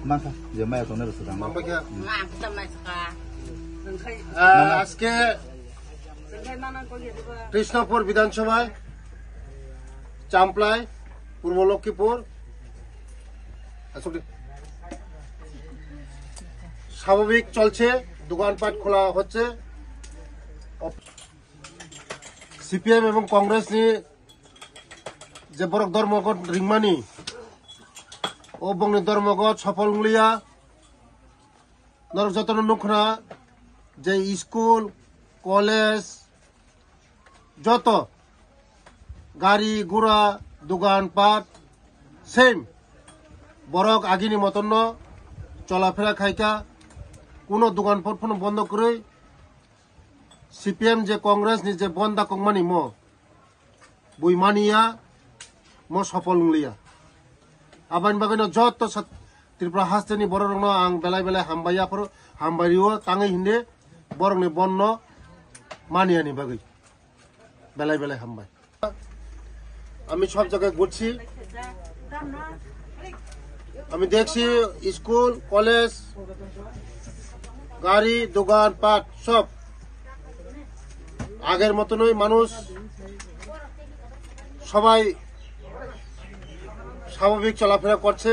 Maka, jemaah itu harus sedang. আজকে কৃষ্ণপুর বিধানসভায় চাম্পলায় পূর্ব লক্ষ্মীপুর স্বাভাবিক চলছে, দোকানপাট খোলা হচ্ছে। সিপিএম এবং কংগ্রেস নিয়ে যে বরক ধর্মঘট রিংমানি ও বংনি ধর্মঘট সফলগুলিয়া নরক যতন নুখনা যে স্কুল কলেজ যত গাড়ি ঘোড়া দোকানপাট সেম বরক আগিনি মতন চলাফেরা খাইকা কোনো দোকানপাট বন্ধ করে সিপিএম যে কংগ্রেস নি যে বন্ধা কংমানি ম বইমানিয়া ম সফল লিয়া আবান বাগানো যত ত্রিপুরা হাস্তেনি বড় রং আং বেলায় বেলায় হামবাইয়া হামবাইও তাঙে হিন্দে বরংনি বন্য মানিয়ানি বাগৈ বেলায় বেলায় হামবাই। আমি সব জায়গায় ঘুরছি, আমি দেখছি স্কুল কলেজ গাড়ি দোকানপাট সব আগের মতনই, মানুষ সবাই স্বাভাবিক চলাফেরা করছে,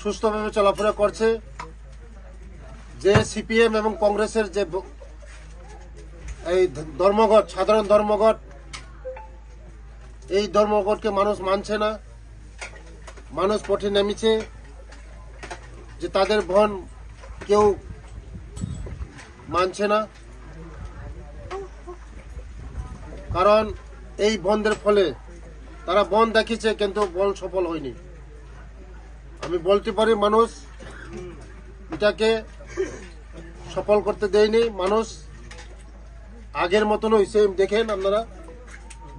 সুস্থভাবে চলাফেরা করছে। যে সিপিএম এবং কংগ্রেসের যে এই ধর্মঘট, সাধারণ ধর্মঘট, এই ধর্মঘটকে মানুষ মানছে না। মানুষ পথে নেমেছে যে তাদের বন কেউ মানছে না, কারণ এই বন্ধের ফলে তারা বন দেখিয়েছে কিন্তু বল সফল হয়নি। আমি বলতে পারি মানুষ এটাকে সফল করতে দেয়নি। মানুষ আগের মতনই সেম, দেখেন আপনারা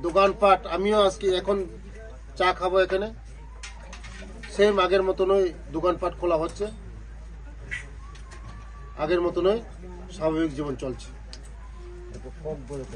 দোকানপাট, আমিও আজকে এখন চা খাবো এখানে, সেম আগের মতনই দোকানপাট খোলা হচ্ছে, আগের মতনই স্বাভাবিক জীবন চলছে।